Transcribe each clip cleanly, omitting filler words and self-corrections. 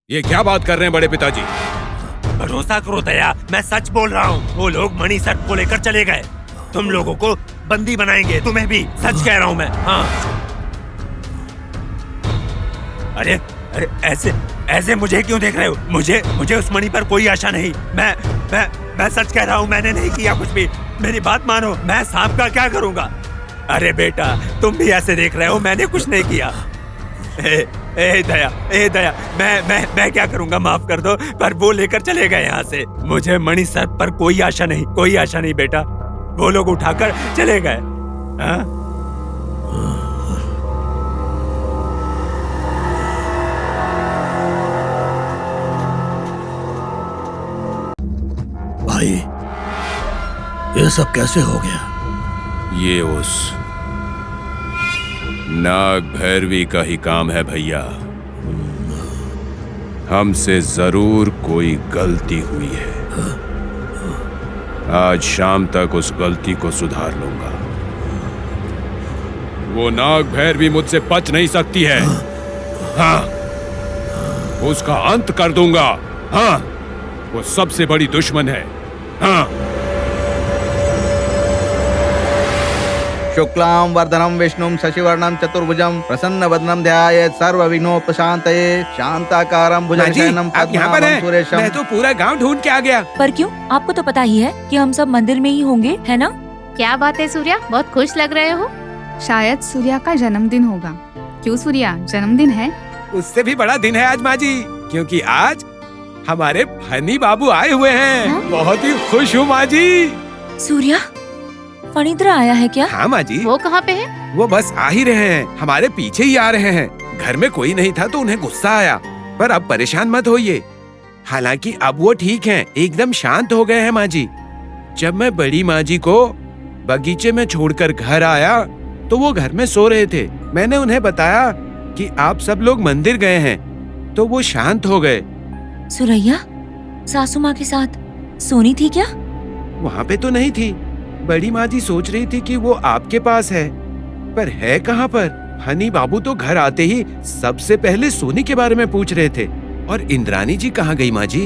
ये क्या बात कर रहे हैं बड़े पिताजी? भरोसा करो दया, मैं सच बोल रहा हूँ। वो लोग मणि सर्प को लेकर चले गए। तुम लोगों को बंदी बनाएंगे, तुम्हें भी। सच कह रहा हूँ मैं। हाँ। अरे अरे ऐसे मुझे क्यों देख रहे हो? मुझे उस मणि पर कोई आशा नहीं। मैं सच कह रहा हूँ, मैंने नहीं किया कुछ भी। मेरी बात मानो, मैं सांप का क्या करूँगा? अरे बेटा, तुम भी ऐसे देख रहे हो, मैंने कुछ नहीं किया। ए दया, मैं क्या करूँगा? माफ कर दो, पर वो लेकर चले गए यहाँ से। मुझे मणि सर्प पर कोई आशा नहीं बेटा। वो लोग उठाकर चले गए। हाँ? भाई, ये सब कैसे हो गया? ये उस नाग भैरवी का ही काम है भैया। हमसे जरूर कोई गलती हुई है। आज शाम तक उस गलती को सुधार लूंगा। वो नाग भैरवी मुझसे बच नहीं सकती है। हाँ, उसका अंत कर दूंगा। हाँ, वो सबसे बड़ी दुश्मन है। हाँ। शुक्लां वरदनं विष्णुं शशिवर्णं चतुर्भुजं प्रसन्नवदनं ध्यायेत् सर्वविघ्नोपशान्तये शान्ताकारं भुजगशयनं पद्मनाभं सुरेशं। मैं तो पूरा गांव ढूंढ के आ गया। पर क्यों? आपको तो पता ही है कि हम सब मंदिर में ही होंगे, है ना? क्या बात है सूर्या, बहुत खुश लग रहे हो। शायद सूर्या का जन्मदिन होगा। क्यों सूर्या, जन्मदिन है? उससे भी बड़ा दिन है आज माँ जी, क्योंकि आज हमारे फनी बाबू आए हुए हैं। हाँ? बहुत ही खुश हूँ माँ जी। सूर्या, फणींद्र आया है क्या? हाँ माँ जी, वो कहाँ पे है? वो बस आ ही रहे हैं, हमारे पीछे ही आ रहे हैं। घर में कोई नहीं था तो उन्हें गुस्सा आया, पर अब परेशान मत होइए। हालांकि अब वो ठीक हैं, एकदम शांत हो गए हैं माँ जी। जब मैं बड़ी माँ जी को बगीचे में छोड़कर घर आया तो वो घर में सो रहे थे। मैंने उन्हें बताया कि आप सब लोग मंदिर गए हैं, तो वो शांत हो गए। सुरैया, सासू माँ के साथ सोनी थी क्या? वहाँ पे तो नहीं थी। बड़ी माँ जी सोच रही थी कि वो आपके पास है, पर है कहाँ पर? हनी बाबू तो घर आते ही सबसे पहले सोनी के बारे में पूछ रहे थे। और इंद्रानी जी कहाँ गई माँ जी?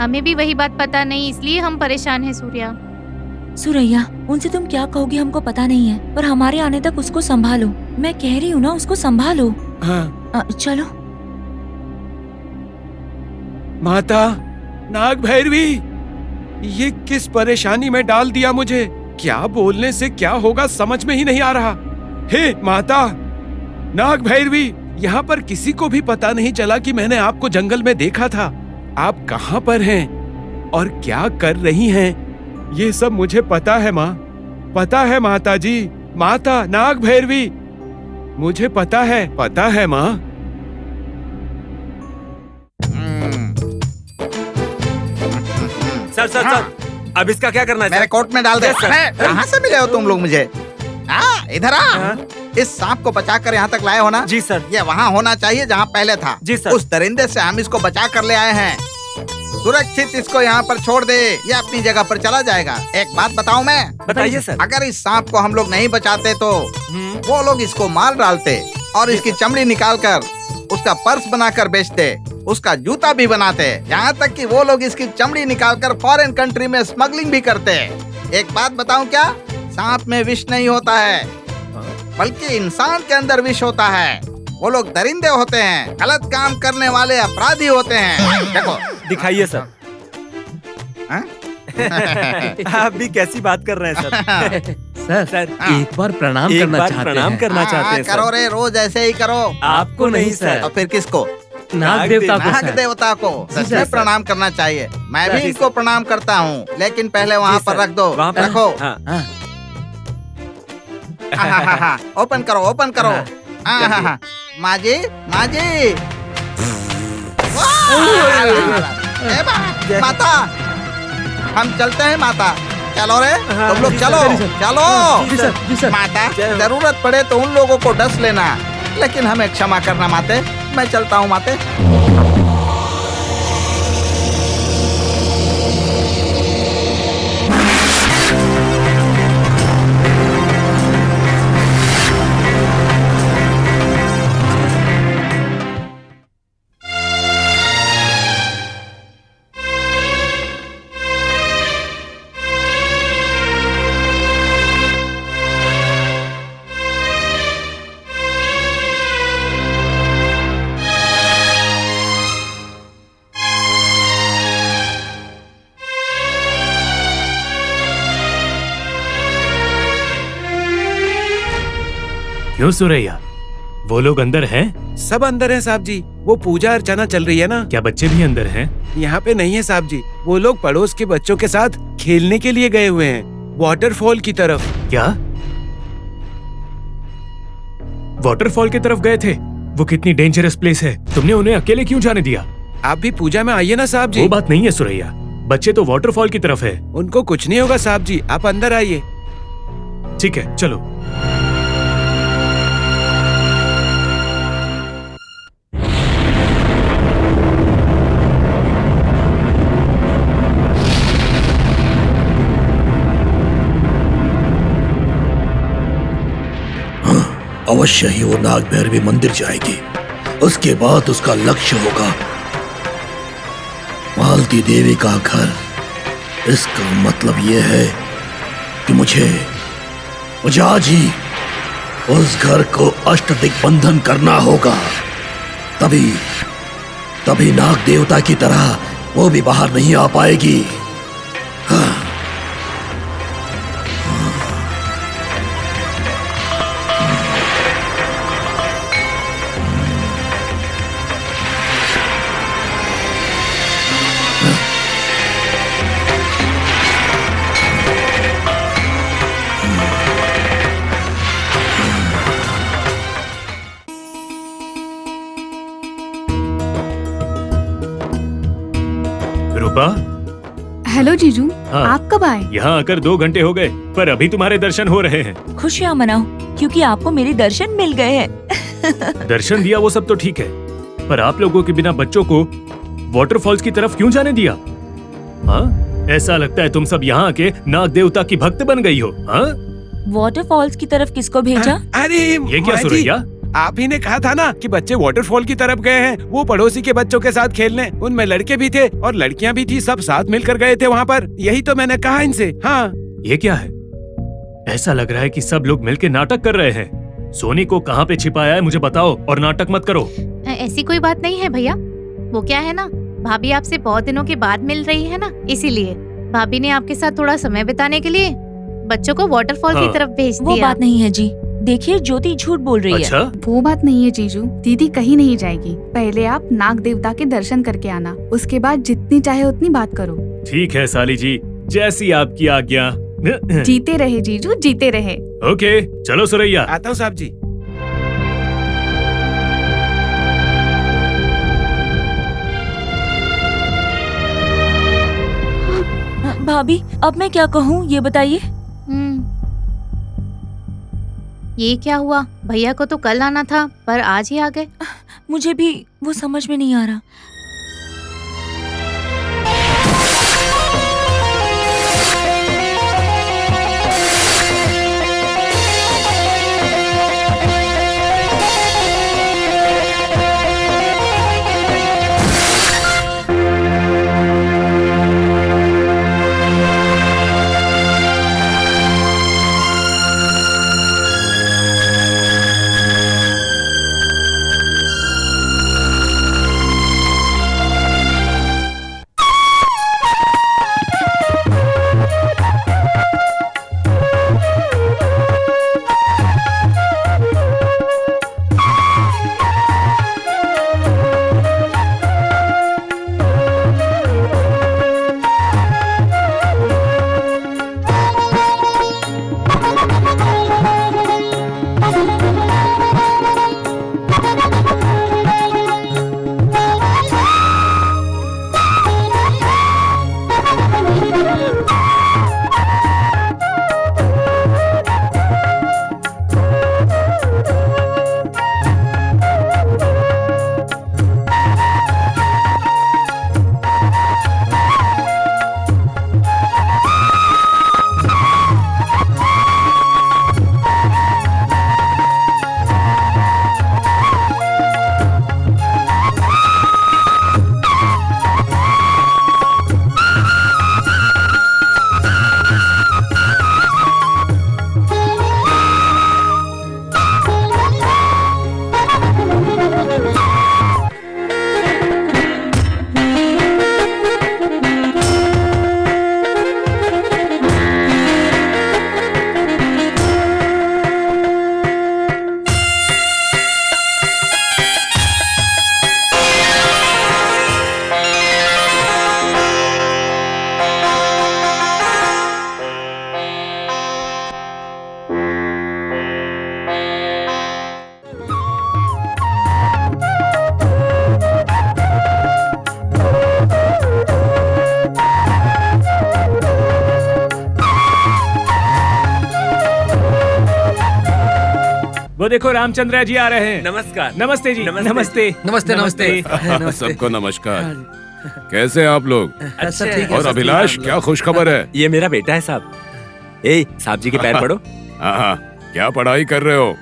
हमें भी वही बात पता नहीं, इसलिए हम परेशान हैं सूर्या। सुरैया, उनसे तुम क्या कहोगी हमको पता नहीं है, पर हमारे आने तक उसको संभालो। मैं कह रही हूँ ना, उसको संभालो। हाँ। चलो। माता नाग भैरवी, ये किस परेशानी में डाल दिया मुझे। क्या बोलने से क्या होगा समझ में ही नहीं आ रहा। हे माता नाग भैरवी, यहाँ पर किसी को भी पता नहीं चला कि मैंने आपको जंगल में देखा था। आप कहाँ पर हैं और क्या कर रही हैं? ये सब मुझे पता है माँ, पता है माता जी। माता नाग भैरवी, मुझे पता है माँ। सर, अब इसका क्या करना है? मेरे कोट में डाल दे। कहाँ से मिले हो तुम लोग मुझे? इधर आ। हाँ? इस सांप को बचाकर यहाँ तक लाए हो ना? जी सर। ये वहाँ होना चाहिए जहाँ पहले था। जी सर। उस दरिंदे से हम इसको बचा कर ले आए हैं। सुरक्षित इसको यहाँ पर छोड़ दे, ये अपनी जगह पर चला जाएगा। एक बात बताऊं मैं? बताइए सर। अगर इस सांप को हम लोग नहीं बचाते तो वो लोग इसको मार डालते और इसकी चमड़ी निकाल कर उसका पर्स बनाकर बेचते, उसका जूता भी बनाते, यहाँ तक कि वो लोग इसकी चमड़ी निकालकर फॉरेन कंट्री में स्मगलिंग भी करते। एक बात बताऊं क्या? सांप में विष नहीं होता है, बल्कि इंसान के अंदर विष होता है। वो लोग दरिंदे होते हैं, गलत काम करने वाले अपराधी होते हैं। देखो, दिखाइए सर। हाँ? आप भी कैसी बात कर रहे हैं सर? सर, एक बार प्रणाम एक करना बार चाहते प्रणाम हैं। करना चाहते हैं करो रे, रोज ऐसे ही करो। आपको नहीं सर। तो फिर किसको? नाग देवता को नाग सर। देवता को सच में सर। प्रणाम करना चाहिए। मैं भी जी, इनको सर। प्रणाम करता हूँ, लेकिन पहले वहाँ जी, पर सर। रख दो। वहाँ पर- रखो। हाँ। ओपन करो, ओपन करो। माँ जी, माँ जी। ए माता, हम चलते हैं माता। चलो रे, तुम लोग चलो, चलो। जी सर। माता, जय हो। जरूरत पड़े तो उन लोगों को डस लेना, लेकिन हमें क्षमा करना माते। मैं चलता हूँ माते। क्यों सुरैया, वो लोग अंदर हैं? सब अंदर हैं साहब जी। वो पूजा अर्चना चल रही है ना। क्या बच्चे भी अंदर हैं? यहाँ पे नहीं है साहब जी। वो लोग पड़ोस के बच्चों के साथ खेलने के लिए गए हुए हैं, वाटरफॉल की तरफ। क्या वाटरफॉल की तरफ गए थे? वो कितनी डेंजरस प्लेस है, तुमने उन्हें अकेले क्यों जाने दिया? आप भी पूजा में आइए ना साहब जी। वो बात नहीं है सुरैया, बच्चे तो वाटरफॉल की तरफ है। उनको कुछ नहीं होगा साहब जी, आप अंदर आइए। ठीक है चलो। अवश्य ही वो नाग भैरवी मंदिर जाएगी। उसके बाद उसका लक्ष्य होगा मालती देवी का घर। इसका मतलब यह है कि मुझे आज ही उस घर को अष्टदिग्बंधन करना होगा। तभी नाग देवता की तरह वो भी बाहर नहीं आ पाएगी। रूपा, हेलो जीजू, हाँ। आप कब आए? यहाँ आकर 2 घंटे हो गए, पर अभी तुम्हारे दर्शन हो रहे हैं। खुशियाँ मनाओ क्योंकि आपको मेरे दर्शन मिल गए हैं। दर्शन दिया वो सब तो ठीक है, पर आप लोगों के बिना बच्चों को वाटरफॉल्स की तरफ क्यों जाने दिया? हाँ, ऐसा लगता है तुम सब यहाँ आके नाग देवता की भक्त बन गई हो। हाँ, वाटरफॉल्स की तरफ किसको भेजा? अरे ये क्या माँ जी, सुरैया? आप ही ने कहा था ना कि बच्चे वाटरफॉल की तरफ गए हैं, वो पड़ोसी के बच्चों के साथ खेलने। उनमें लड़के भी थे और लड़कियां भी थी, सब साथ मिलकर गए थे वहाँ पर। यही तो मैंने कहा इनसे। हाँ, ये क्या है? ऐसा लग रहा है कि सब लोग मिलके नाटक कर रहे हैं। सोनी को कहाँ पे छिपाया है मुझे बताओ, और नाटक मत करो। ऐसी कोई बात नहीं है भैया। वो क्या है ना, भाभी आपसे बहुत दिनों के बाद मिल रही है ना, इसीलिए भाभी ने आपके साथ थोड़ा समय बिताने के लिए बच्चों को वाटरफॉल हाँ। की तरफ भेज वो दिया। बात नहीं है जी। देखिए ज्योति झूठ बोल रही अच्छा, है। वो बात नहीं है जीजू, दीदी कहीं नहीं जाएगी। पहले आप नाग देवता के दर्शन करके आना, उसके बाद जितनी चाहे उतनी बात करो। ठीक है साली जी, जैसी आपकी आज्ञा। जीते रहे जीजू, जीते रहे। ओके, चलो सुरैया। आता हूँ साहब जी। भाभी अब मैं क्या कहूँ ये बताइए। ये क्या हुआ? भैया को तो कल आना था पर आज ही आ गए। मुझे भी वो समझ में नहीं आ रहा। वो देखो रामचंद्र जी आ रहे हैं। नमस्कार। नमस्ते जी। नमस्ते। नमस्ते नमस्ते। सबको नमस्कार। कैसे हैं आप लोग? अच्छा ठीक है। और अभिलाष, क्या खुशखबर है? ये मेरा बेटा है साहब। ए साहब जी के पैर पड़ो। हाँ, क्या पढ़ाई कर रहे हो?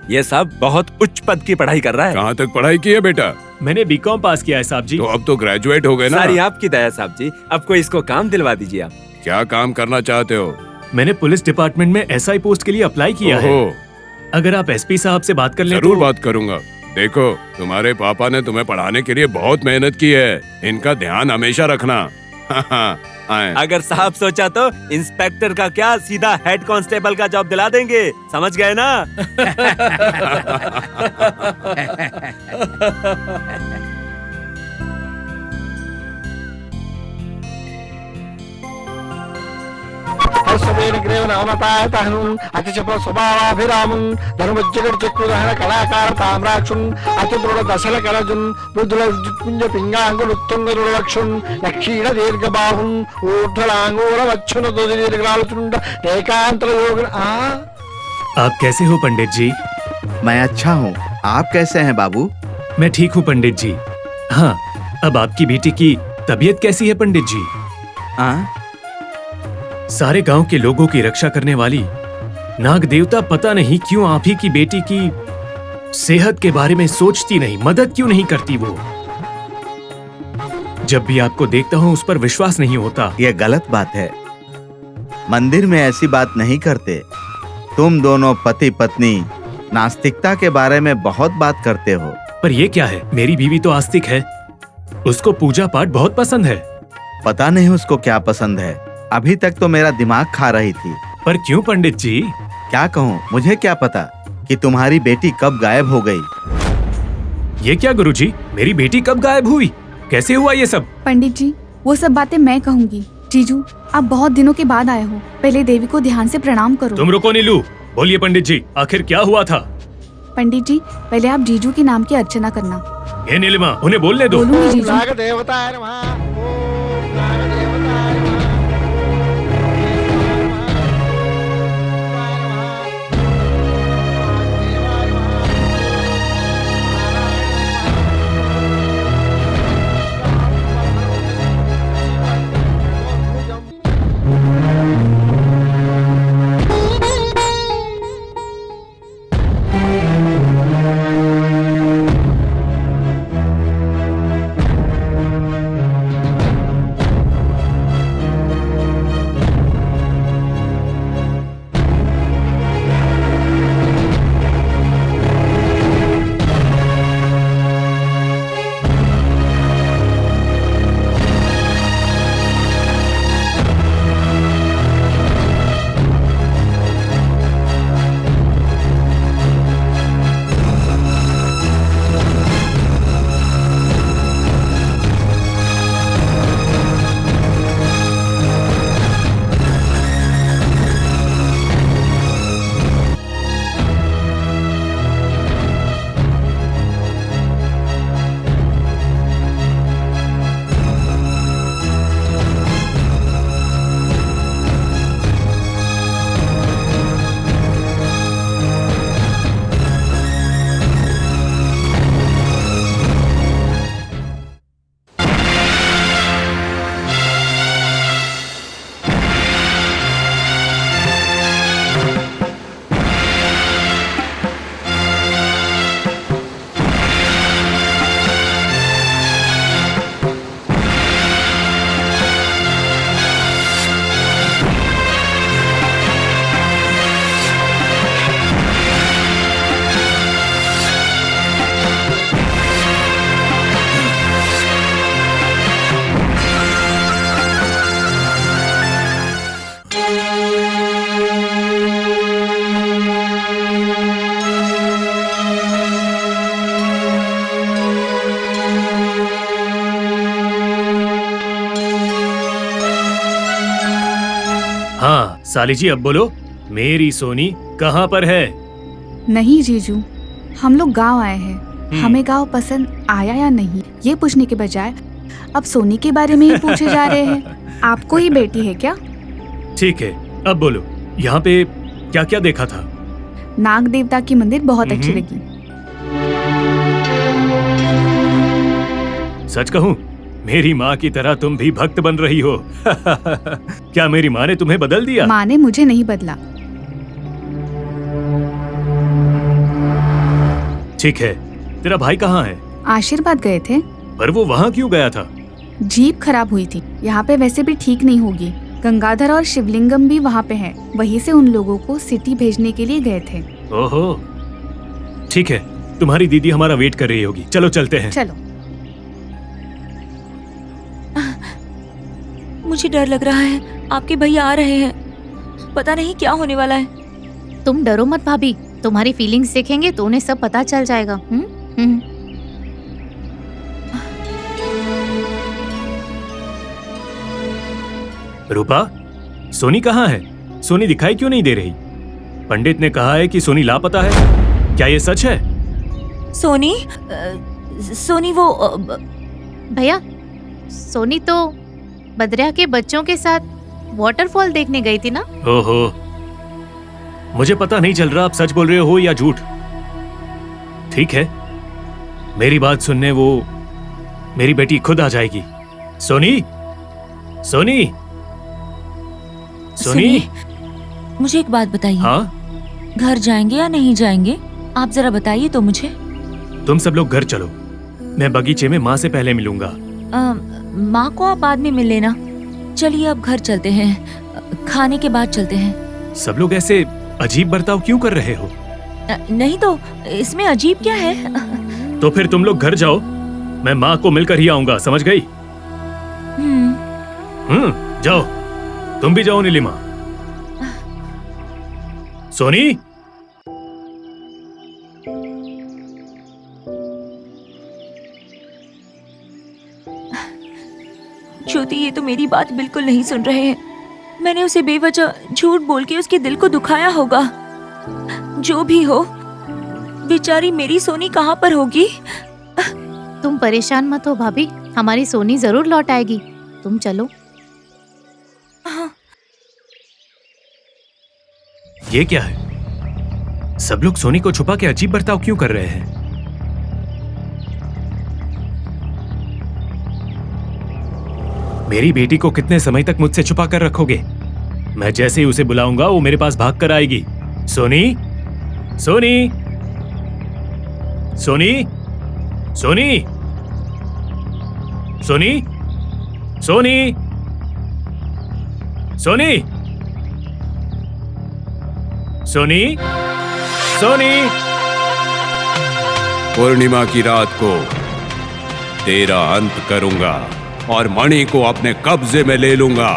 ये सब बहुत उच्च पद की पढ़ाई कर रहा है। कहाँ तक पढ़ाई की है बेटा? मैंने बीकॉम पास किया है साहब जी। तो अब तो ग्रेजुएट हो गए ना? सारी आपकी दया साहब जी। अब कोई इसको काम दिलवा दीजिए आप। क्या काम करना चाहते हो? मैंने पुलिस डिपार्टमेंट में एसआई पोस्ट के लिए अप्लाई किया है। ओहो, अगर आप एसपी साहब से बात कर लें जरूर तो। बात करूंगा। देखो, तुम्हारे पापा ने तुम्हें पढ़ाने के लिए बहुत मेहनत की है, इनका ध्यान हमेशा रखना। आए। अगर साहब सोचा तो इंस्पेक्टर का क्या, सीधा हेड कांस्टेबल का जॉब दिला देंगे। समझ गए ना? కళాకార తామ్రాక్షున్ అతి దృఢ దశల కలజున్ మృదుల విద్యుత్పుంజ పింగాంగులు ఉత్తుంగరులక్షున్ లక్షీణ దీర్ఘబాహున్ ఊర్ధ్వలాంగూల వచ్చున దీర్ఘాలుచుండ ఏకాంతర యోగ। आप कैसे हो पंडित जी? मैं अच्छा हूँ, आप कैसे हैं बाबू? मैं ठीक हूँ पंडित जी। हाँ, अब आपकी बेटी की तबीयत कैसी है पंडित जी? सारे गांव के लोगों की रक्षा करने वाली नाग देवता पता नहीं क्यों आप ही की बेटी की सेहत के बारे में सोचती नहीं, मदद क्यों नहीं करती वो? जब भी आपको देखता हूँ उस पर विश्वास नहीं होता। ये गलत बात है, मंदिर में ऐसी बात नहीं करते। तुम दोनों पति पत्नी नास्तिकता के बारे में बहुत बात करते हो। पर ये क्या है, मेरी बीवी तो आस्तिक है, उसको पूजा पाठ बहुत पसंद है। पता नहीं उसको क्या पसंद है, अभी तक तो मेरा दिमाग खा रही थी। पर क्यों पंडित जी? क्या कहूँ, मुझे क्या पता कि तुम्हारी बेटी कब गायब हो गई। ये क्या गुरुजी, मेरी बेटी कब गायब हुई, कैसे हुआ ये सब? पंडित जी वो सब बातें मैं कहूँगी। जीजू आप बहुत दिनों के बाद आए हो, पहले देवी को ध्यान से प्रणाम करो। तुम रुको नीलू, बोलिए पंडित जी, आखिर क्या हुआ था? पंडित जी पहले आप जीजू के नाम की अर्चना करना। हे नीलिमा, उन्हें बोलने दो। बोलूंगी जीजू। नाग देवताय नमः, ओम नाग देवताय नमः। हाँ साली जी अब बोलो, मेरी सोनी कहाँ पर है? नहीं जीजू, हम लोग गांव आए हैं, हमें गांव पसंद आया या नहीं ये पूछने के बजाय अब सोनी के बारे में ही पूछे जा रहे हैं। आपको ही बेटी है क्या? ठीक है अब बोलो, यहाँ पे क्या क्या देखा था? नाग देवता की मंदिर बहुत अच्छी लगी। सच कहूं, मेरी माँ की तरह तुम भी भक्त बन रही हो। क्या मेरी माँ ने तुम्हें बदल दिया? माँ ने मुझे नहीं बदला। ठीक है, तेरा भाई कहाँ है? आशीर्वाद गए थे। पर वो वहाँ क्यों गया था? जीप खराब हुई थी, यहाँ पे वैसे भी ठीक नहीं होगी। गंगाधर और शिवलिंगम भी वहाँ पे हैं। वहीं से उन लोगों को सिटी भेजने के लिए गए थे। ओहो, ठीक है, तुम्हारी दीदी हमारा वेट कर रही होगी। चलो चलते हैं। चलो। मुझे डर लग रहा है, आपके भैया आ रहे हैं। पता नहीं क्या होने वाला है। तुम डरो मत भाभी, तुम्हारी फीलिंग्स देखेंगे तो उन्हें सब पता चल जाएगा। रूपा, सोनी कहाँ है? सोनी दिखाई क्यों नहीं दे रही? पंडित ने कहा है कि सोनी लापता है। क्या ये सच है? सोनी सोनी वो भैया, सोनी तो बद्रिया के बच्चों के साथ वाटरफॉल देखने गई थी ना? ओहो, मुझे पता नहीं चल रहा आप सच बोल रहे हो या झूठ। ठीक है, मेरी बात सुनने वो मेरी बेटी खुद आ जाएगी। सोनी, सोनी, सोनी, मुझे एक बात बताइए। हाँ? घर जाएंगे या नहीं जाएंगे? आप जरा बताइए तो मुझे। तुम सब लोग घर चलो, मैं बगीचे में माँ से पहले मिलूंगा। माँ को आप बाद में मिल लेना। चलिए अब घर चलते हैं, खाने के बाद चलते हैं। सब लोग ऐसे अजीब बर्ताव क्यों कर रहे हो? नहीं तो इसमें अजीब क्या है? तो फिर तुम लोग घर जाओ, मैं माँ को मिलकर ही आऊंगा, समझ गई? जाओ, तुम भी जाओ नीलिमा। सोनी, ज्योति ये तो मेरी बात बिल्कुल नहीं सुन रहे हैं। मैंने उसे बेवजह झूठ बोल के उसके दिल को दुखाया होगा। जो भी हो, बेचारी मेरी सोनी कहाँ पर होगी? तुम परेशान मत हो भाभी, हमारी सोनी जरूर लौट आएगी। तुम चलो। ये क्या है? सब लोग सोनी को छुपा के अजीब बर्ताव क्यों कर रहे हैं? मेरी बेटी को कितने समय तक मुझसे छुपा कर रखोगे? मैं जैसे ही उसे बुलाऊंगा वो मेरे पास भाग कर आएगी। सोनी, सोनी, सोनी, सोनी, सोनी, सोनी, सोनी, सोनी, सोनी। पूर्णिमा की रात को तेरा अंत करूंगा और मणि को अपने कब्जे में ले लूंगा।